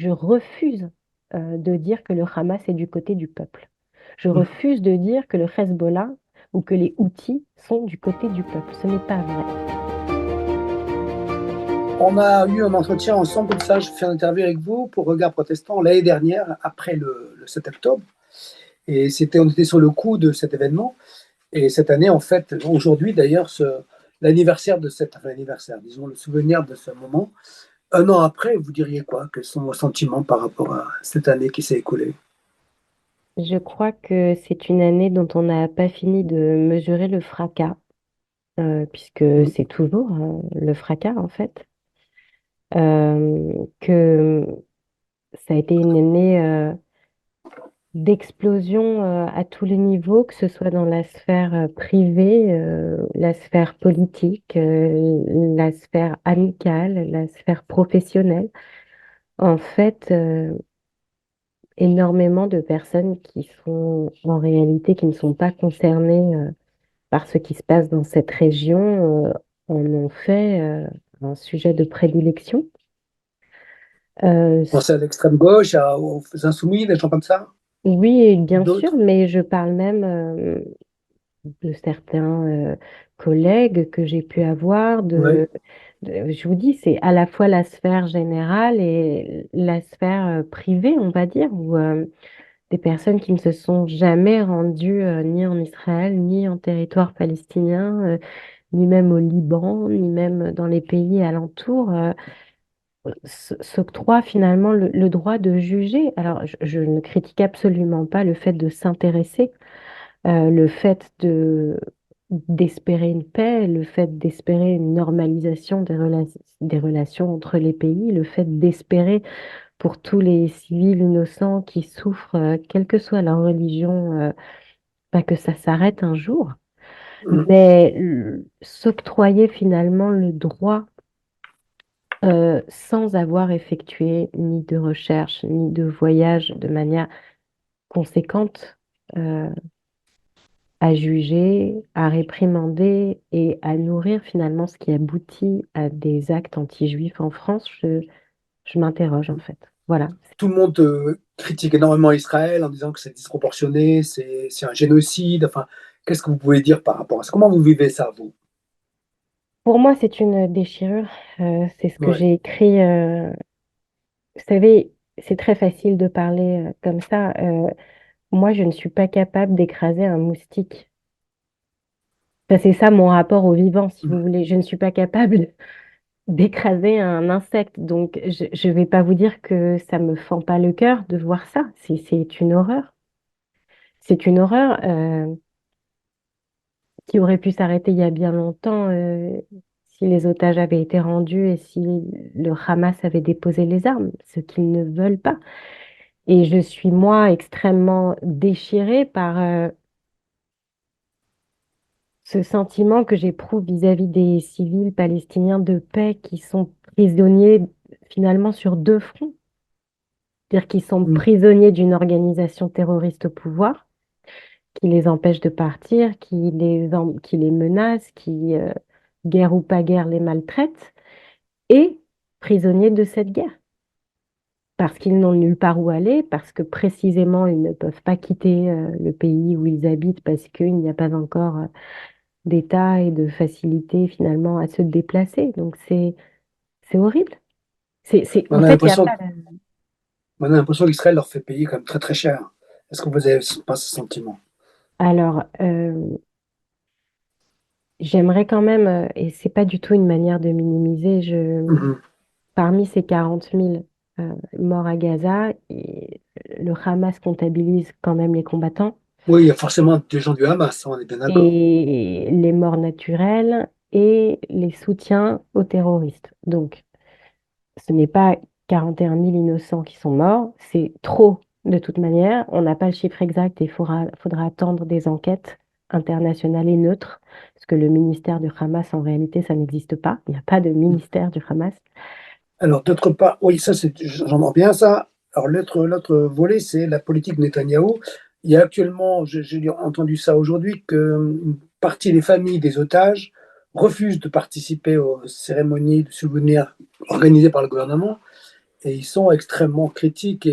je refuse de dire que le Hamas est du côté du peuple. Je refuse de dire que le Hezbollah ou que les Houthis sont du côté du peuple. Ce n'est pas vrai. On a eu un entretien ensemble comme ça. Je fais une interview avec vous pour Regard Protestant l'année dernière, après le 7 octobre. Et on était sur le coup de cet événement. Et cette année, en fait, aujourd'hui d'ailleurs, l'anniversaire l'anniversaire, disons, le souvenir de ce moment. Un an après, vous diriez quoi? Quels sont vos sentiments par rapport à cette année qui s'est écoulée? Je crois que c'est une année dont on n'a pas fini de mesurer le fracas, puisque Mm. c'est toujours le fracas en fait. Que ça a été une année d'explosion à tous les niveaux, que ce soit dans la sphère privée, la sphère politique, la sphère amicale, la sphère professionnelle. En fait, énormément de personnes qui sont en réalité, qui ne sont pas concernées par ce qui se passe dans cette région, en ont fait un sujet de prédilection. Euh, Pensez à l'extrême gauche, aux insoumis, des gens comme ça, oui, bien sûr, d'autres. mais je parle même de certains collègues que j'ai pu avoir. Oui. Je vous dis, c'est à la fois la sphère générale et la sphère privée, on va dire, où des personnes qui ne se sont jamais rendues ni en Israël, ni en territoire palestinien, ni même au Liban, ni même dans les pays alentours, s'octroient finalement le droit de juger. Alors, je ne critique absolument pas le fait de s'intéresser, le fait d'espérer une paix, le fait d'espérer une normalisation des relations entre les pays, le fait d'espérer pour tous les civils innocents qui souffrent, quelle que soit leur religion, bah, que ça s'arrête un jour. Mm. Mais s'octroyer finalement le droit sans avoir effectué ni de recherche, ni de voyage de manière conséquente, euh, à juger, à réprimander et à nourrir finalement ce qui aboutit à des actes anti-juifs en France, je m'interroge en fait. Voilà. Tout le monde critique énormément Israël en disant que c'est disproportionné, c'est un génocide. Enfin, qu'est-ce que vous pouvez dire par rapport à ça? Comment vous vivez ça, vous? Pour moi, c'est une déchirure. C'est ce que Ouais. j'ai écrit. Vous savez, c'est très facile de parler comme ça. Moi, je ne suis pas capable d'écraser un moustique. Enfin, c'est ça mon rapport au vivant, si vous Mm. voulez. Je ne suis pas capable d'écraser un insecte. Donc, je ne vais pas vous dire que ça me fend pas le cœur de voir ça. C'est une horreur. C'est une horreur qui aurait pu s'arrêter il y a bien longtemps si les otages avaient été rendus et si le Hamas avait déposé les armes, ce qu'ils ne veulent pas. Et je suis, moi, extrêmement déchirée par ce sentiment que j'éprouve vis-à-vis des civils palestiniens de paix qui sont prisonniers finalement sur deux fronts. C'est-à-dire qu'ils sont Mm. prisonniers d'une organisation terroriste au pouvoir, qui les empêche de partir, qui les menace, qui, guerre ou pas guerre, les maltraite, et prisonniers de cette guerre. Parce qu'ils n'ont nulle part où aller, parce que précisément ils ne peuvent pas quitter le pays où ils habitent, parce qu'il n'y a pas encore d'État et de facilité finalement à se déplacer. Donc c'est horrible. On En a fait, il n'y a l'impression, pas. on a l'impression qu'Israël leur fait payer quand même très très cher. Est-ce que vous avez pas ce sentiment? Alors, j'aimerais quand même, et c'est pas du tout une manière de minimiser, Mhm. parmi ces 40 000 morts à Gaza, le Hamas comptabilise quand même les combattants Oui, il y a forcément des gens du Hamas, on est bien d'accord. et les morts naturelles et les soutiens aux terroristes. Donc, ce n'est pas 41 000 innocents qui sont morts, c'est trop de toute manière. On n'a pas le chiffre exact et faudra attendre des enquêtes internationales et neutres, parce que le ministère du Hamas, en réalité, ça n'existe pas. Il n'y a pas de ministère du Hamas. Alors, d'autre part, oui, ça, j'entends bien ça. Alors, l'autre volet, c'est la politique de Netanyahou. Il y a actuellement, j'ai entendu ça aujourd'hui, qu'une partie des familles des otages refusent de participer aux cérémonies de souvenirs organisées par le gouvernement et ils sont extrêmement critiques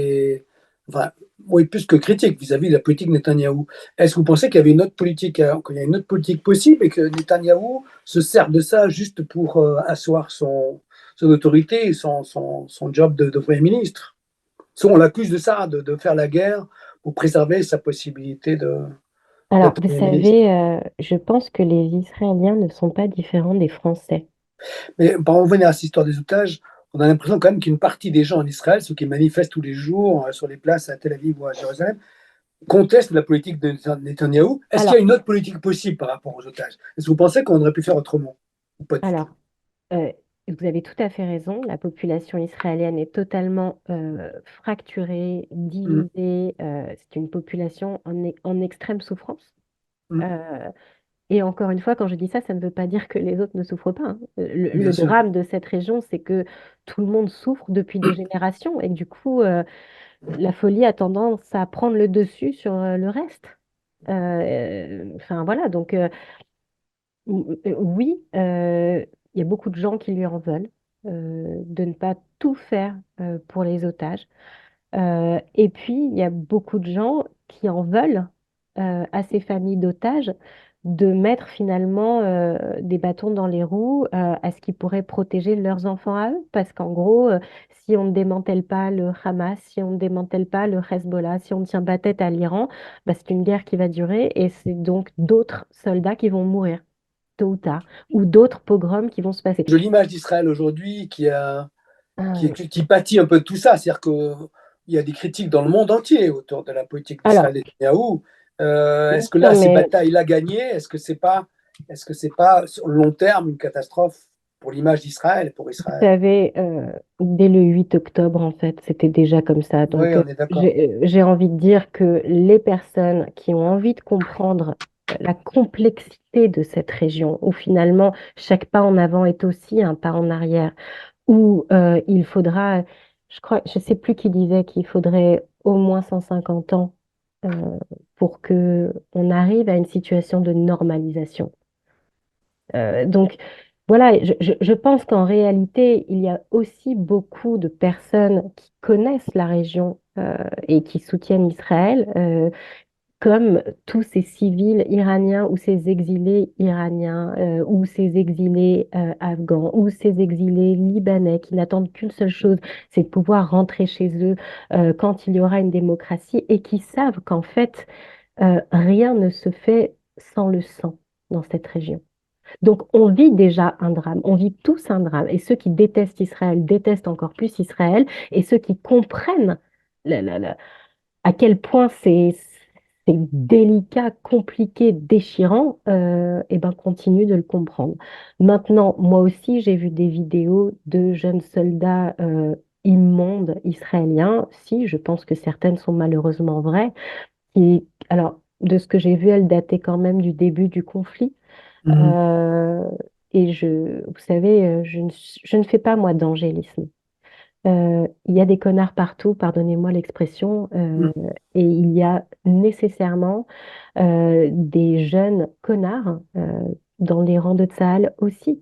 enfin, oui, plus que critiques vis-à-vis de la politique Netanyahou. Est-ce que vous pensez qu'il y avait une autre politique, qu'il y a une autre politique possible et que Netanyahou se sert de ça juste pour asseoir son autorité et son job de Premier ministre? On l'accuse de ça, de faire la guerre pour préserver sa possibilité Alors, d'être vous Premier ministre. savez, je pense que les Israéliens ne sont pas différents des Français. Mais pour en revenir à cette histoire des otages, on a l'impression quand même qu'une partie des gens en Israël, ceux qui manifestent tous les jours sur les places à Tel Aviv ou à Jérusalem, contestent la politique de Netanyahou. Est-ce qu'il y a Alors, une autre politique possible par rapport aux otages? Est-ce que vous pensez qu'on aurait pu faire autrement? Ou pas du tout? alors, vous avez tout à fait raison. La population israélienne est totalement fracturée, Mm, divisée. C'est une population en extrême souffrance. mm, Euh, et encore une fois, quand je dis ça, ça ne veut pas dire que les autres ne souffrent pas, hein. Le bien sûr. drame de cette région, c'est que tout le monde souffre depuis des générations et que du coup, la folie a tendance à prendre le dessus sur le reste. Enfin voilà, donc oui, il y a beaucoup de gens qui lui en veulent de ne pas tout faire pour les otages. Et puis, il y a beaucoup de gens qui en veulent à ces familles d'otages de mettre finalement des bâtons dans les roues à ce qui pourrait protéger leurs enfants à eux. Parce qu'en gros, si on ne démantèle pas le Hamas, si on ne démantèle pas le Hezbollah, si on ne tient pas tête à l'Iran, bah, c'est une guerre qui va durer et c'est donc d'autres soldats qui vont mourir tôt ou tard, ou d'autres pogroms qui vont se passer. De l'image d'Israël aujourd'hui Euh, qui pâtit un peu de tout ça. C'est-à-dire qu'il y a des critiques dans le monde entier autour de la politique d'Israël alors, et de Netanyahou. bien Est-ce que sûr, là, ces mais batailles-là gagnées, est-ce que c'est pas sur le long terme une catastrophe pour l'image d'Israël et pour vous Israël? savez, dès le 8 octobre, en fait, c'était déjà comme ça. Donc, Oui, on est d'accord. j'ai envie de dire que les personnes qui ont envie de comprendre la complexité de cette région, où finalement, chaque pas en avant est aussi un pas en arrière, où il faudra, je crois, je sais plus qui disait qu'il faudrait au moins 150 ans euh, pour que on arrive à une situation de normalisation. Donc, voilà, je pense qu'en réalité, il y a aussi beaucoup de personnes qui connaissent la région et qui soutiennent Israël, comme tous ces civils iraniens ou ces exilés iraniens ou ces exilés afghans ou ces exilés libanais qui n'attendent qu'une seule chose, c'est de pouvoir rentrer chez eux quand il y aura une démocratie et qui savent qu'en fait, rien ne se fait sans le sang dans cette région. Donc, on vit déjà un drame, on vit tous un drame. Et ceux qui détestent Israël détestent encore plus Israël. Et ceux qui comprennent à quel point c'est délicat, compliqué, déchirant, eh ben, continuent de le comprendre. Maintenant, moi aussi, j'ai vu des vidéos de jeunes soldats immondes israéliens. Si, je pense que certaines sont malheureusement vraies. Alors, de ce que j'ai vu, elles dataient quand même du début du conflit. Mhm. Euh, et vous savez, je ne fais pas moi d'angélisme. Il y a des connards partout, pardonnez-moi l'expression, Mhm. et il y a nécessairement des jeunes connards dans les rangs de Tsahal aussi.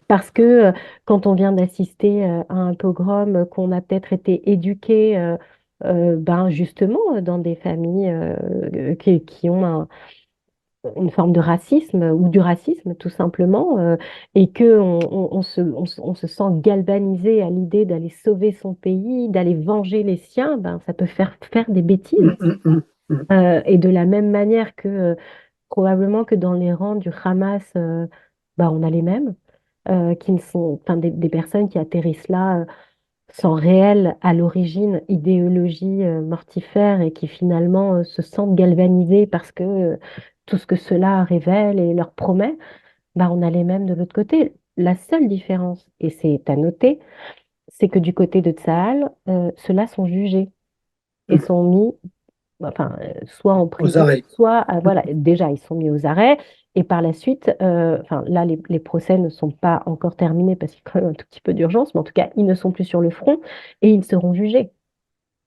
Parce que quand on vient d'assister à un pogrom, qu'on a peut-être été éduqué, ben justement, dans des familles qui ont une forme de racisme ou du racisme tout simplement et que on se sent galvanisé à l'idée d'aller sauver son pays, d'aller venger les siens, ben, ça peut faire des bêtises. Mhm. Mhm. Mhm. Et de la même manière que probablement que dans les rangs du Hamas, ben, on a les mêmes qui ne sont, enfin, des personnes qui atterrissent là sans réelle à l'origine idéologie mortifère et qui finalement se sentent galvanisés parce que tout ce que cela révèle et leur promet, bah, on a les mêmes de l'autre côté. La seule différence, et c'est à noter, c'est que du côté de Tsahal, ceux-là sont jugés et Mhm. sont mis enfin, soit en Aux prison, arrêts. soit, voilà, déjà, ils sont mis aux arrêts. Et par la suite, enfin, là, les procès ne sont pas encore terminés parce qu'il y a quand même un tout petit peu d'urgence, mais en tout cas, ils ne sont plus sur le front et ils seront jugés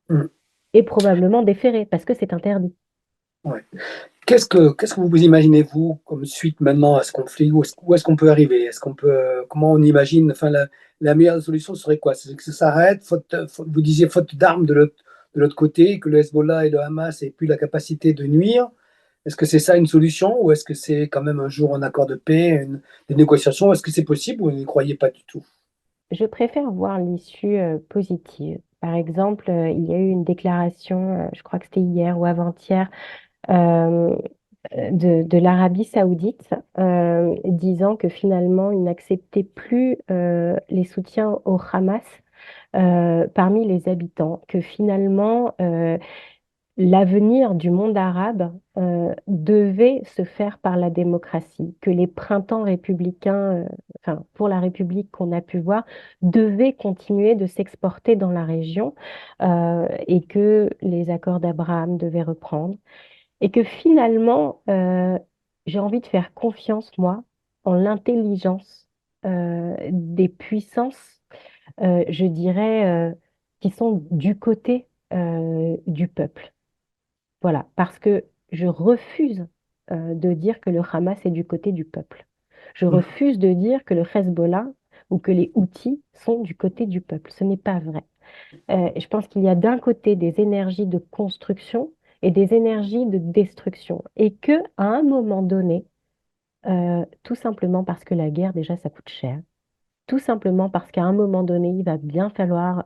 Mhm. et probablement déférés parce que c'est interdit. Ouais. Qu'est-ce que vous imaginez, vous, comme suite maintenant à ce conflit? Où est-ce qu'on peut arriver? Comment on imagine, enfin, la meilleure solution serait quoi? C'est que ça s'arrête, vous disiez faute d'armes de l'autre côté, que le Hezbollah et le Hamas aient plus la capacité de nuire. Est-ce que c'est ça une solution ou est-ce que c'est quand même un jour un accord de paix, des négociations? Est-ce que c'est possible ou vous n'y croyez pas du tout? Je préfère voir l'issue positive. Par exemple, il y a eu une déclaration, je crois que c'était hier ou avant-hier, euh, de l'Arabie Saoudite, disant que finalement, il n'acceptait plus les soutiens au Hamas parmi les habitants, que finalement, l'avenir du monde arabe devait se faire par la démocratie, que les printemps républicains, enfin pour la République qu'on a pu voir, devaient continuer de s'exporter dans la région et que les accords d'Abraham devaient reprendre et que finalement, j'ai envie de faire confiance, moi, en l'intelligence des puissances, je dirais, qui sont du côté du peuple. Voilà, parce que je refuse de dire que le Hamas est du côté du peuple. Je Mhm. refuse de dire que le Hezbollah ou que les Houthis sont du côté du peuple. Ce n'est pas vrai. Je pense qu'il y a d'un côté des énergies de construction et des énergies de destruction. Et que à un moment donné, tout simplement parce que la guerre, déjà, ça coûte cher. Tout simplement parce qu'à un moment donné, il va bien falloir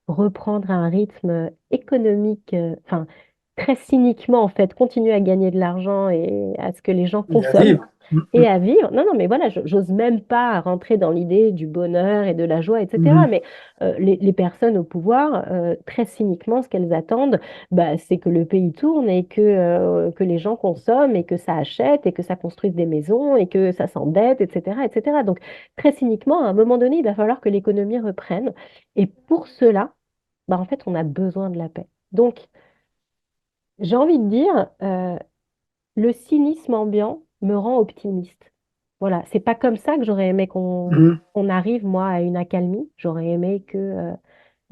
reprendre un rythme économique, enfin, très cyniquement, en fait, continuer à gagner de l'argent et à ce que les gens Et à consomment vivre. Mhm. et à vivre. Non, non, mais voilà, j'ose même pas rentrer dans l'idée du bonheur et de la joie, etc. Mhm. Mais les personnes au pouvoir, très cyniquement, ce qu'elles attendent, bah, c'est que le pays tourne et que les gens consomment et que ça achète et que ça construise des maisons et que ça s'endette, etc., etc. Donc, très cyniquement, à un moment donné, il va falloir que l'économie reprenne. Et pour cela, bah, en fait, on a besoin de la paix. Donc, j'ai envie de dire, le cynisme ambiant me rend optimiste. Voilà, c'est pas comme ça que j'aurais aimé Mhm. qu'on arrive, moi, à une accalmie. J'aurais aimé que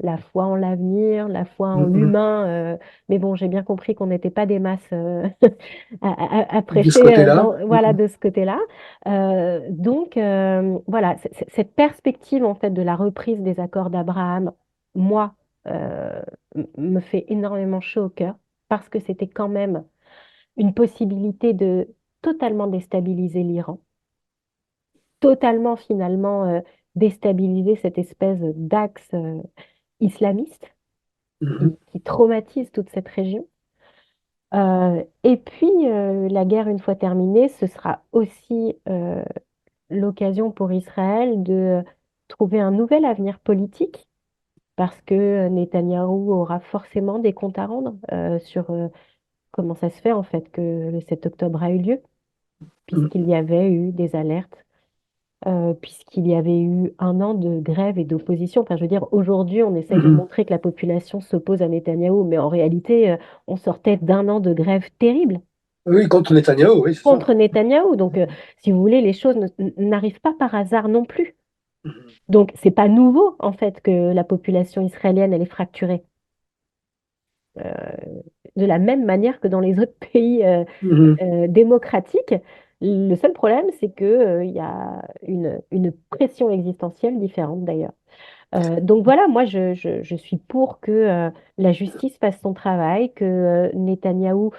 la foi en l'avenir, la foi en Mhm. l'humain, mais bon, j'ai bien compris qu'on n'était pas des masses à De ce prêcher côté-là. voilà, Mhm. de ce côté-là. Donc, voilà, cette perspective, en fait, de la reprise des accords d'Abraham, moi, me fait énormément chaud au cœur parce que c'était quand même une possibilité de totalement déstabiliser l'Iran, totalement finalement déstabiliser cette espèce d'axe islamiste Mhm. qui traumatise toute cette région. Et puis, la guerre, une fois terminée, ce sera aussi l'occasion pour Israël de trouver un nouvel avenir politique, parce que Netanyahou aura forcément des comptes à rendre sur comment ça se fait en fait que le 7 octobre a eu lieu, Mhm. puisqu'il y avait eu des alertes puisqu'il y avait eu un an de grève et d'opposition. Enfin, je veux dire, aujourd'hui, on essaye de Mhm. montrer que la population s'oppose à Netanyahou, mais en réalité, on sortait d'un an de grève terrible Oui, contre Netanyahou, oui, c'est ça. contre Netanyahou. Donc, si vous voulez, les choses n'arrivent pas par hasard non plus. Mhm. Donc, c'est pas nouveau, en fait, que la population israélienne, elle est fracturée. Euh, de la même manière que dans les autres pays Mhm. démocratiques. Le seul problème, c'est que, il y a une pression existentielle différente d'ailleurs. Donc voilà, moi je suis pour que la justice fasse son travail, que Netanyahou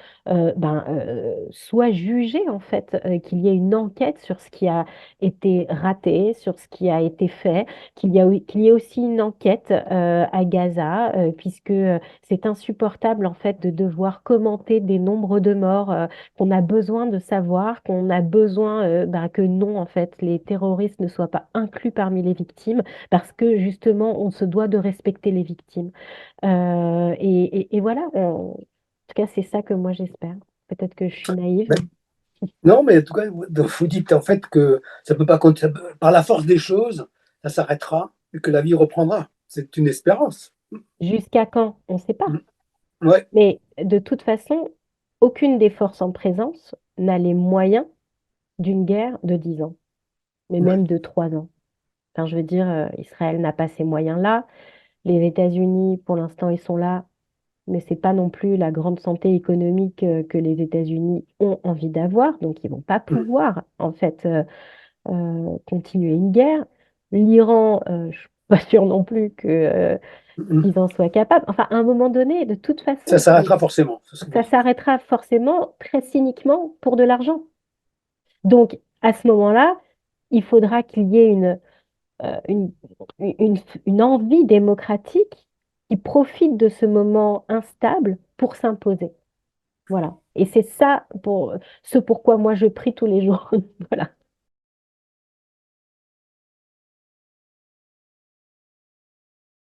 soit jugé en fait, qu'il y ait une enquête sur ce qui a été raté, sur ce qui a été fait, qu'il y ait aussi une enquête à Gaza, puisque c'est insupportable en fait de devoir commenter des nombres de morts qu'on a besoin de savoir, qu'on a besoin que non en fait les terroristes ne soient pas inclus parmi les victimes parce que justement, on se doit de respecter les victimes. Et voilà, en tout cas, c'est ça que moi j'espère. Peut-être que je suis naïve. Ben, non, mais en tout cas, vous dites en fait que ça peut pas par la force des choses, ça s'arrêtera et que la vie reprendra. C'est une espérance. Jusqu'à quand? On ne sait pas. Mhm. Ouais, Mais de toute façon, aucune des forces en présence n'a les moyens d'une guerre de 10 ans, mais ouais. même de 3 ans. Enfin, je veux dire, Israël n'a pas ces moyens-là. Les États-Unis, pour l'instant, ils sont là. mais c'est pas non plus la grande santé économique que les États-Unis ont envie d'avoir, donc ils vont pas Mm. pouvoir en fait continuer une guerre. L'Iran, je suis pas sûre non plus que Mm. qu'ils en soient capables. Enfin, à un moment donné, de toute Ça façon, s'arrêtera forcément, c'est ce que vous ça dites. s'arrêtera forcément très cyniquement pour de l'argent. Donc, à ce moment-là, il faudra qu'il y ait euh, une, une envie démocratique qui profite de ce moment instable pour s'imposer. Voilà. Et c'est ça pour ce pourquoi moi je prie tous les jours. Voilà.